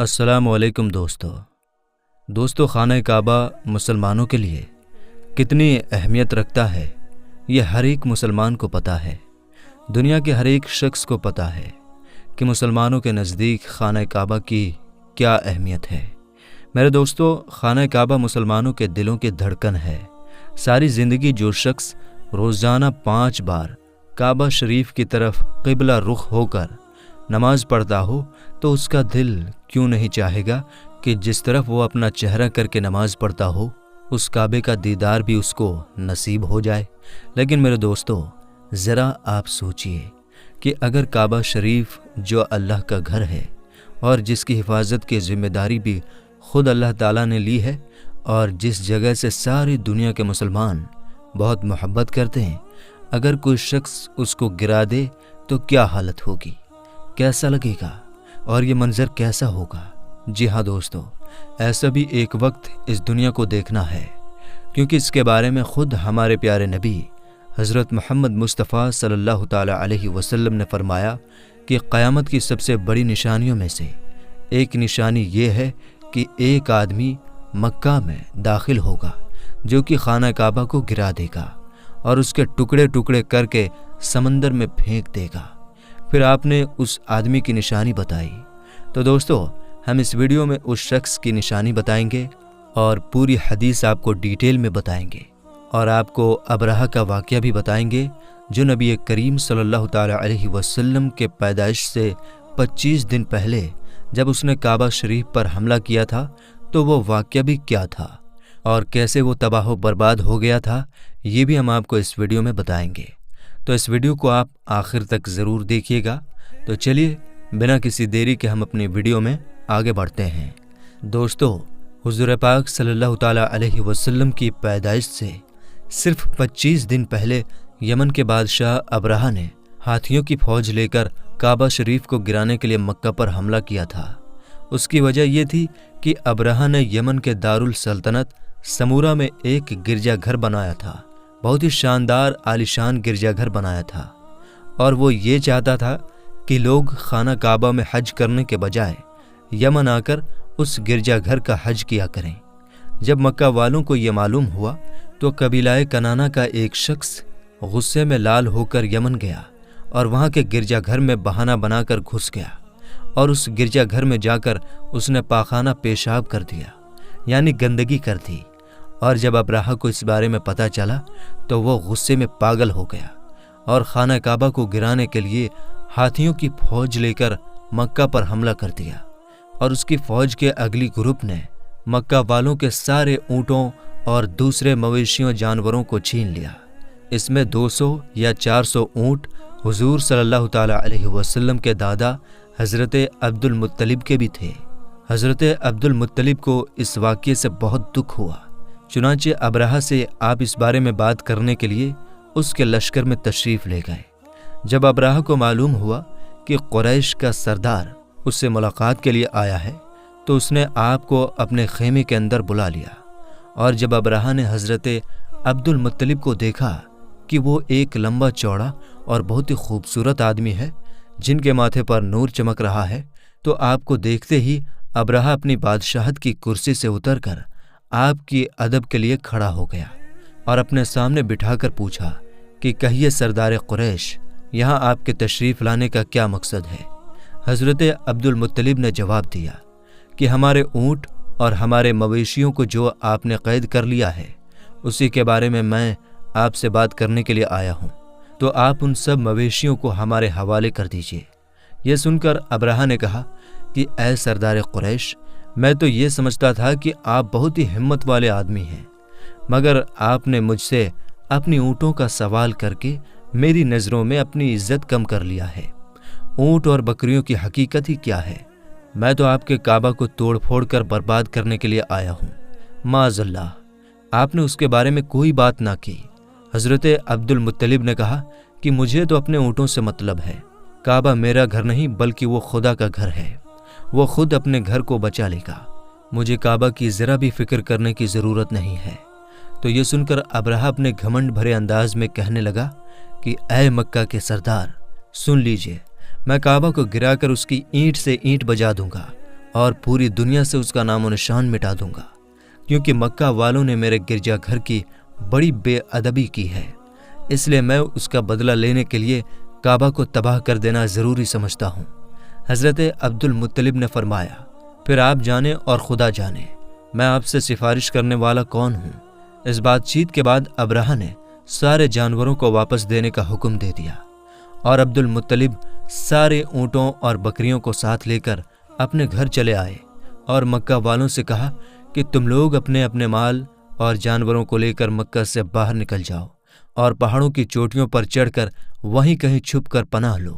السلام علیکم دوستو خانہ کعبہ مسلمانوں کے لیے کتنی اہمیت رکھتا ہے یہ ہر ایک مسلمان کو پتہ ہے۔ دنیا کے ہر ایک شخص کو پتہ ہے کہ مسلمانوں کے نزدیک خانہ کعبہ کی کیا اہمیت ہے۔ میرے دوستو، خانہ کعبہ مسلمانوں کے دلوں کی دھڑکن ہے۔ ساری زندگی جو شخص روزانہ 5 بار کعبہ شریف کی طرف قبلہ رخ ہو کر نماز پڑھتا ہو تو اس کا دل کیوں نہیں چاہے گا کہ جس طرف وہ اپنا چہرہ کر کے نماز پڑھتا ہو اس کعبے کا دیدار بھی اس کو نصیب ہو جائے۔ لیکن میرے دوستو، ذرا آپ سوچئے کہ اگر کعبہ شریف جو اللہ کا گھر ہے اور جس کی حفاظت کی ذمہ داری بھی خود اللہ تعالیٰ نے لی ہے، اور جس جگہ سے ساری دنیا کے مسلمان بہت محبت کرتے ہیں، اگر کوئی شخص اس کو گرا دے تو کیا حالت ہوگی، کیسا لگے گا اور یہ منظر کیسا ہوگا؟ جی ہاں دوستو، ایسا بھی ایک وقت اس دنیا کو دیکھنا ہے، کیونکہ اس کے بارے میں خود ہمارے پیارے نبی حضرت محمد مصطفیٰ صلی اللہ تعالیٰ علیہ وسلم نے فرمایا کہ قیامت کی سب سے بڑی نشانیوں میں سے ایک نشانی یہ ہے کہ ایک آدمی مکہ میں داخل ہوگا جو کہ خانہ کعبہ کو گرا دے گا اور اس کے ٹکڑے ٹکڑے کر کے سمندر میں پھینک دے گا۔ پھر آپ نے اس آدمی کی نشانی بتائی، تو دوستو ہم اس ویڈیو میں اس شخص کی نشانی بتائیں گے اور پوری حدیث آپ کو ڈیٹیل میں بتائیں گے، اور آپ کو ابرہہ کا واقعہ بھی بتائیں گے جو نبی کریم صلی اللہ تعالیٰ علیہ وسلم کے پیدائش سے 25 دن پہلے جب اس نے کعبہ شریف پر حملہ کیا تھا تو وہ واقعہ بھی کیا تھا اور کیسے وہ تباہ و برباد ہو گیا تھا، یہ بھی ہم آپ کو اس ویڈیو میں بتائیں گے۔ تو اس ویڈیو کو آپ آخر تک ضرور دیکھیے گا۔ تو چلیے بنا کسی دیری کے ہم اپنی ویڈیو میں آگے بڑھتے ہیں۔ دوستو، حضور پاک صلی اللہ تعالیٰ علیہ وسلم کی پیدائش سے صرف 25 دن پہلے یمن کے بادشاہ ابرہہ نے ہاتھیوں کی فوج لے کر کعبہ شریف کو گرانے کے لیے مکہ پر حملہ کیا تھا۔ اس کی وجہ یہ تھی کہ ابرہہ نے یمن کے دارالسلطنت سمورہ میں ایک گرجا گھر بنایا تھا، بہت ہی شاندار عالیشان گرجا گھر بنایا تھا، اور وہ یہ چاہتا تھا کہ لوگ خانہ کعبہ میں حج کرنے کے بجائے یمن آ کر اس گرجا گھر کا حج کیا کریں۔ جب مکہ والوں کو یہ معلوم ہوا تو قبیلہ کنانہ کا ایک شخص غصے میں لال ہو کر یمن گیا اور وہاں کے گرجا گھر میں بہانہ بنا کر گھس گیا، اور اس گرجا گھر میں جا کر اس نے پاخانہ پیشاب کر دیا، یعنی گندگی کر دی۔ اور جب ابرہہ کو اس بارے میں پتہ چلا تو وہ غصے میں پاگل ہو گیا اور خانہ کعبہ کو گرانے کے لیے ہاتھیوں کی فوج لے کر مکہ پر حملہ کر دیا، اور اس کی فوج کے اگلی گروپ نے مکہ والوں کے سارے اونٹوں اور دوسرے مویشیوں جانوروں کو چھین لیا۔ اس میں 200 یا 400 اونٹ حضور صلی اللہ تعالیٰ علیہ وسلم کے دادا حضرت عبد المطلب کے بھی تھے۔ حضرت عبد المطلب کو اس واقعے سے بہت دکھ ہوا، چنانچہ ابرہہ سے آپ اس بارے میں بات کرنے کے لیے اس کے لشکر میں تشریف لے گئے۔ جب ابرہہ کو معلوم ہوا کہ قریش کا سردار اس سے ملاقات کے لیے آیا ہے تو اس نے آپ کو اپنے خیمے کے اندر بلا لیا، اور جب ابرہہ نے حضرت عبد المطلب کو دیکھا کہ وہ ایک لمبا چوڑا اور بہت ہی خوبصورت آدمی ہے جن کے ماتھے پر نور چمک رہا ہے، تو آپ کو دیکھتے ہی ابرہہ اپنی بادشاہت کی کرسی سے اتر کر آپ کی ادب کے لیے کھڑا ہو گیا اور اپنے سامنے بٹھا کر پوچھا کہ کہیے سردار قریش، یہاں آپ کے تشریف لانے کا کیا مقصد ہے؟ حضرت عبد المطلب نے جواب دیا کہ ہمارے اونٹ اور ہمارے مویشیوں کو جو آپ نے قید کر لیا ہے اسی کے بارے میں آپ سے بات کرنے کے لیے آیا ہوں، تو آپ ان سب مویشیوں کو ہمارے حوالے کر دیجیے۔ یہ سن کر ابرہہ نے کہا کہ اے سردار قریش، میں تو یہ سمجھتا تھا کہ آپ بہت ہی ہمت والے آدمی ہیں، مگر آپ نے مجھ سے اپنی اونٹوں کا سوال کر کے میری نظروں میں اپنی عزت کم کر لیا ہے۔ اونٹ اور بکریوں کی حقیقت ہی کیا ہے؟ میں تو آپ کے کعبہ کو توڑ پھوڑ کر برباد کرنے کے لیے آیا ہوں۔ معاذ اللہ، آپ نے اس کے بارے میں کوئی بات نہ کی۔ حضرت عبد المطلب نے کہا کہ مجھے تو اپنے اونٹوں سے مطلب ہے، کعبہ میرا گھر نہیں بلکہ وہ خدا کا گھر ہے، وہ خود اپنے گھر کو بچا لے گا، مجھے کعبہ کی ذرا بھی فکر کرنے کی ضرورت نہیں ہے۔ تو یہ سن کر ابرہہ اپنے گھمنڈ بھرے انداز میں کہنے لگا کہ اے مکہ کے سردار، سن لیجئے، میں کعبہ کو گرا کر اس کی اینٹ سے اینٹ بجا دوں گا اور پوری دنیا سے اس کا نام و نشان مٹا دوں گا، کیونکہ مکہ والوں نے میرے گرجا گھر کی بڑی بے ادبی کی ہے، اس لیے میں اس کا بدلہ لینے کے لیے کعبہ کو تباہ کر دینا ضروری سمجھتا ہوں۔ حضرت عبد المطلب نے فرمایا، پھر آپ جانیں اور خدا جانے، میں آپ سے سفارش کرنے والا کون ہوں؟ اس بات چیت کے بعد ابرہہ نے سارے جانوروں کو واپس دینے کا حکم دے دیا، اور عبد المطلب سارے اونٹوں اور بکریوں کو ساتھ لے کر اپنے گھر چلے آئے، اور مکہ والوں سے کہا کہ تم لوگ اپنے اپنے مال اور جانوروں کو لے کر مکہ سے باہر نکل جاؤ، اور پہاڑوں کی چوٹیوں پر چڑھ کر وہیں کہیں چھپ کر پناہ لو۔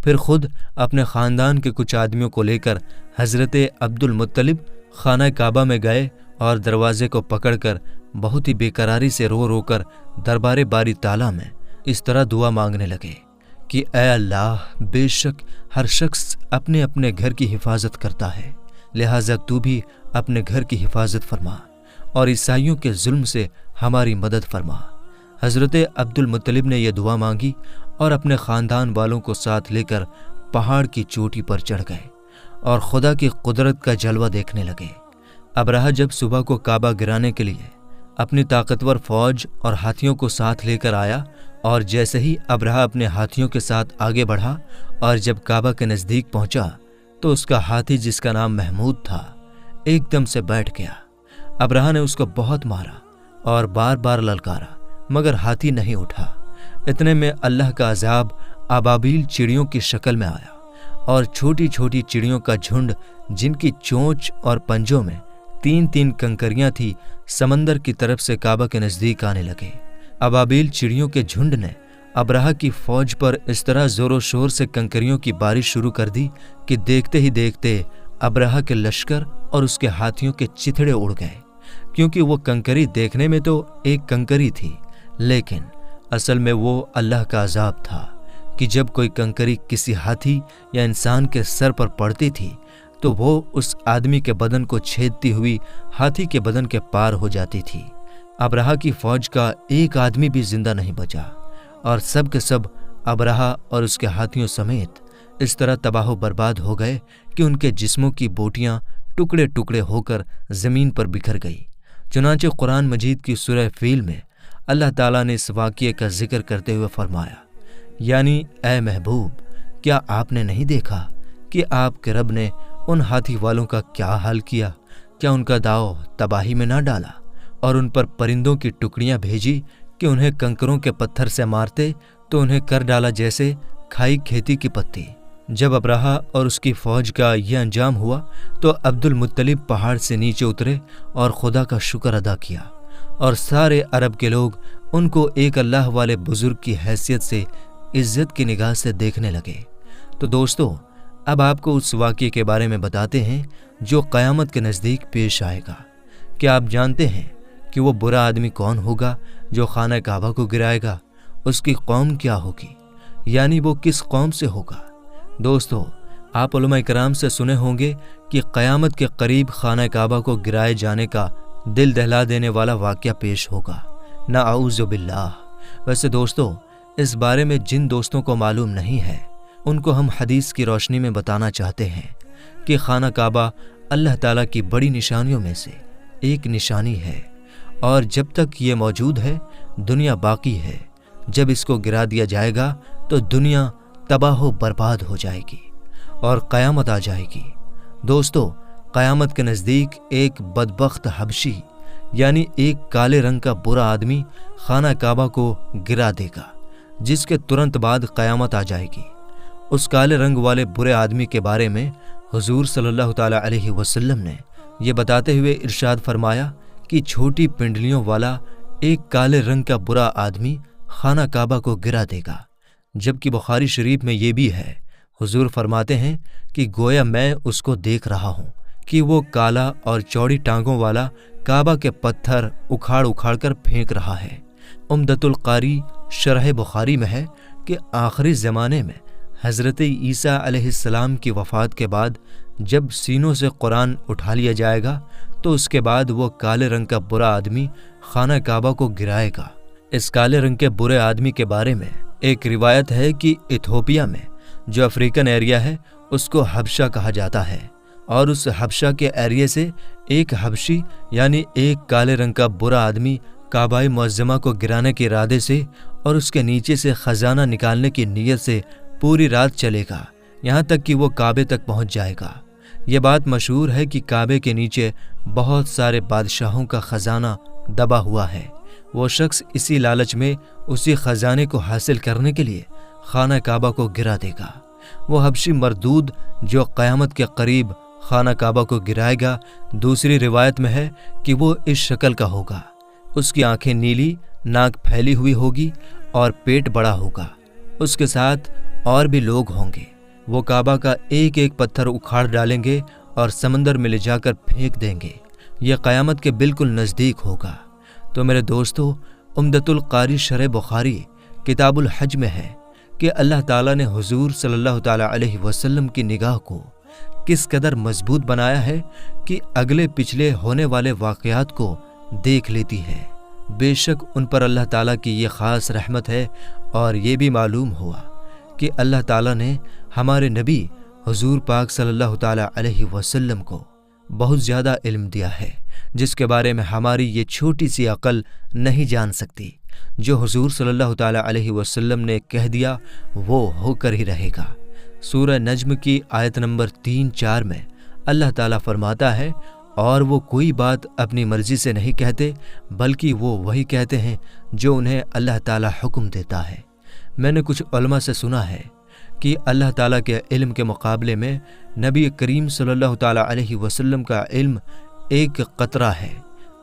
پھر خود اپنے خاندان کے کچھ آدمیوں کو لے کر حضرت عبد المطلب خانہ کعبہ میں گئے، اور دروازے کو پکڑ کر بہت ہی بے قراری سے رو رو کر دربار باری تعالیٰ میں اس طرح دعا مانگنے لگے کہ اے اللہ، بے شک ہر شخص اپنے اپنے گھر کی حفاظت کرتا ہے، لہٰذا تو بھی اپنے گھر کی حفاظت فرما اور عیسائیوں کے ظلم سے ہماری مدد فرما۔ حضرت عبد المطلب نے یہ دعا مانگی اور اپنے خاندان والوں کو ساتھ لے کر پہاڑ کی چوٹی پر چڑھ گئے اور خدا کی قدرت کا جلوہ دیکھنے لگے۔ ابرہہ جب صبح کو کعبہ گرانے کے لیے اپنی طاقتور فوج اور ہاتھیوں کو ساتھ لے کر آیا، اور جیسے ہی ابرہہ اپنے ہاتھیوں کے ساتھ آگے بڑھا اور جب کعبہ کے نزدیک پہنچا تو اس کا ہاتھی، جس کا نام محمود تھا، ایک دم سے بیٹھ گیا۔ ابرہہ نے اس کو بہت مارا اور بار بار للکارا، مگر ہاتھی نہیں اٹھا۔ اتنے میں اللہ کا عذاب ابابیل چڑیوں کی شکل میں آیا، اور چھوٹی چھوٹی چڑیوں کا جھنڈ جن کی چونچ اور پنجوں میں 3 کنکریاں تھیں، سمندر کی طرف سے کعبہ کے نزدیک آنے لگے۔ ابابیل چڑیوں کے جھنڈ نے ابرہہ کی فوج پر اس طرح زور و شور سے کنکریوں کی بارش شروع کر دی کہ دیکھتے ہی دیکھتے ابرہہ کے لشکر اور اس کے ہاتھیوں کے چتھڑے اڑ گئے، کیونکہ وہ کنکری دیکھنے میں تو ایک کنکری تھی، لیکن اصل میں وہ اللہ کا عذاب تھا کہ جب کوئی کنکری کسی ہاتھی یا انسان کے سر پر پڑتی تھی تو وہ اس آدمی کے بدن کو چھیدتی ہوئی ہاتھی کے بدن کے پار ہو جاتی تھی۔ ابرہہ کی فوج کا ایک آدمی بھی زندہ نہیں بچا، اور سب کے سب ابرہہ اور اس کے ہاتھیوں سمیت اس طرح تباہ و برباد ہو گئے کہ ان کے جسموں کی بوٹیاں ٹکڑے ٹکڑے ہو کر زمین پر بکھر گئی۔ چنانچہ قرآن مجید کی سورہ فیل میں اللہ تعالیٰ نے اس واقعے کا ذکر کرتے ہوئے فرمایا، یعنی اے محبوب، کیا آپ نے نہیں دیکھا کہ آپ کے رب نے ان ہاتھی والوں کا کیا حال کیا؟ کیا ان کا داؤ تباہی میں نہ ڈالا اور ان پر پرندوں کی ٹکڑیاں بھیجی کہ انہیں کنکروں کے پتھر سے مارتے تو انہیں کر ڈالا جیسے کھائی کھیتی کی پتی۔ جب ابرہہ اور اس کی فوج کا یہ انجام ہوا تو عبد المطلب پہاڑ سے نیچے اترے اور خدا کا شکر ادا کیا، اور سارے عرب کے لوگ ان کو ایک اللہ والے بزرگ کی حیثیت سے عزت کی نگاہ سے دیکھنے لگے۔ تو دوستو، اب آپ کو اس واقعے کے بارے میں بتاتے ہیں جو قیامت کے نزدیک پیش آئے گا۔ کیا آپ جانتے ہیں کہ وہ برا آدمی کون ہوگا جو خانہ کعبہ کو گرائے گا؟ اس کی قوم کیا ہوگی، یعنی وہ کس قوم سے ہوگا؟ دوستو، آپ علماء کرام سے سنے ہوں گے کہ قیامت کے قریب خانہ کعبہ کو گرائے جانے کا دل دہلا دینے والا واقعہ پیش ہوگا، نعوذ باللہ۔ ویسے دوستو، اس بارے میں جن دوستوں کو معلوم نہیں ہے ان کو ہم حدیث کی روشنی میں بتانا چاہتے ہیں کہ خانہ کعبہ اللہ تعالیٰ کی بڑی نشانیوں میں سے ایک نشانی ہے، اور جب تک یہ موجود ہے دنیا باقی ہے۔ جب اس کو گرا دیا جائے گا تو دنیا تباہ و برباد ہو جائے گی اور قیامت آ جائے گی۔ دوستو، قیامت کے نزدیک ایک بدبخت حبشی، یعنی ایک کالے رنگ کا برا آدمی خانہ کعبہ کو گرا دے گا، جس کے ترنت بعد قیامت آ جائے گی۔ اس کالے رنگ والے برے آدمی کے بارے میں حضور صلی اللہ تعالیٰ علیہ وسلم نے یہ بتاتے ہوئے ارشاد فرمایا کہ چھوٹی پنڈلیوں والا ایک کالے رنگ کا برا آدمی خانہ کعبہ کو گرا دے گا، جبکہ بخاری شریف میں یہ بھی ہے، حضور فرماتے ہیں کہ گویا میں اس کو دیکھ رہا ہوں کہ وہ کالا اور چوڑی ٹانگوں والا کعبہ کے پتھر اکھاڑ اکھاڑ کر پھینک رہا ہے۔ عمدۃ القاری شرح بخاری میں ہے کہ آخری زمانے میں حضرت عیسیٰ علیہ السلام کی وفات کے بعد جب سینوں سے قرآن اٹھا لیا جائے گا تو اس کے بعد وہ کالے رنگ کا برا آدمی خانہ کعبہ کو گرائے گا۔ اس کالے رنگ کے برے آدمی کے بارے میں ایک روایت ہے کہ ایتھوپیا میں جو افریقن ایریا ہے اس کو حبشہ کہا جاتا ہے، اور اس حبشہ کے ایریے سے ایک حبشی یعنی ایک کالے رنگ کا برا آدمی کعبہ معظمہ کو گرانے کے ارادے سے اور اس کے نیچے سے خزانہ نکالنے کی نیت سے پوری رات چلے گا، یہاں تک کہ وہ کعبے تک پہنچ جائے گا۔ یہ بات مشہور ہے کہ کعبے کے نیچے بہت سارے بادشاہوں کا خزانہ دبا ہوا ہے۔ وہ شخص اسی لالچ میں اسی خزانے کو حاصل کرنے کے لیے خانہ کعبہ کو گرا دے گا۔ وہ حبشی مردود جو قیامت کے قریب خانہ کعبہ کو گرائے گا، دوسری روایت میں ہے کہ وہ اس شکل کا ہوگا، اس کی آنکھیں نیلی، ناک پھیلی ہوئی ہوگی اور پیٹ بڑا ہوگا، اس کے ساتھ اور بھی لوگ ہوں گے۔ وہ کعبہ کا ایک ایک پتھر اکھاڑ ڈالیں گے اور سمندر میں لے جا کر پھینک دیں گے۔ یہ قیامت کے بالکل نزدیک ہوگا۔ تو میرے دوستو، عمدۃ القاری شرح بخاری کتاب الحج میں ہے کہ اللہ تعالیٰ نے حضور صلی اللہ تعالیٰ علیہ وسلم کی نگاہ کو کس قدر مضبوط بنایا ہے کہ اگلے پچھلے ہونے والے واقعات کو دیکھ لیتی ہے۔ بے شک ان پر اللہ تعالیٰ کی یہ خاص رحمت ہے، اور یہ بھی معلوم ہوا کہ اللہ تعالیٰ نے ہمارے نبی حضور پاک صلی اللہ تعالیٰ علیہ وسلم کو بہت زیادہ علم دیا ہے، جس کے بارے میں ہماری یہ چھوٹی سی عقل نہیں جان سکتی۔ جو حضور صلی اللہ تعالیٰ علیہ وسلم نے کہہ دیا وہ ہو کر ہی رہے گا۔ سورہ نجم کی آیت نمبر 3-4 میں اللہ تعالیٰ فرماتا ہے، اور وہ کوئی بات اپنی مرضی سے نہیں کہتے بلکہ وہ وہی کہتے ہیں جو انہیں اللہ تعالیٰ حکم دیتا ہے۔ میں نے کچھ علماء سے سنا ہے کہ اللہ تعالیٰ کے علم کے مقابلے میں نبی کریم صلی اللہ تعالیٰ علیہ وسلم کا علم ایک قطرہ ہے،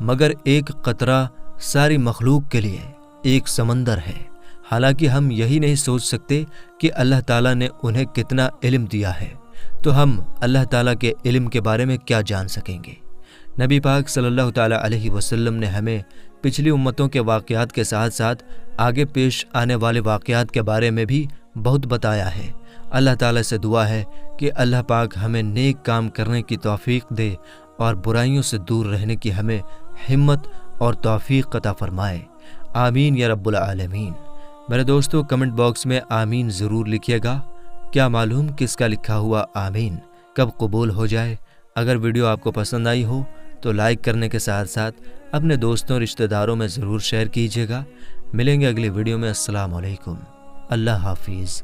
مگر ایک قطرہ ساری مخلوق کے لیے ایک سمندر ہے۔ حالانکہ ہم یہی نہیں سوچ سکتے کہ اللہ تعالیٰ نے انہیں کتنا علم دیا ہے، تو ہم اللہ تعالیٰ کے علم کے بارے میں کیا جان سکیں گے؟ نبی پاک صلی اللہ تعالیٰ علیہ وسلم نے ہمیں پچھلی امتوں کے واقعات کے ساتھ ساتھ آگے پیش آنے والے واقعات کے بارے میں بھی بہت بتایا ہے۔ اللہ تعالیٰ سے دعا ہے کہ اللہ پاک ہمیں نیک کام کرنے کی توفیق دے اور برائیوں سے دور رہنے کی ہمیں ہمت اور توفیق عطا فرمائے۔ آمین یا رب العالمین۔ میرے دوستو، کمنٹ باکس میں آمین ضرور لکھیے گا۔ کیا معلوم کس کا لکھا ہوا آمین کب قبول ہو جائے۔ اگر ویڈیو آپ کو پسند آئی ہو تو لائک کرنے کے ساتھ ساتھ اپنے دوستوں رشتہ داروں میں ضرور شیئر کیجیے گا۔ ملیں گے اگلی ویڈیو میں۔ السلام علیکم۔ اللہ حافظ۔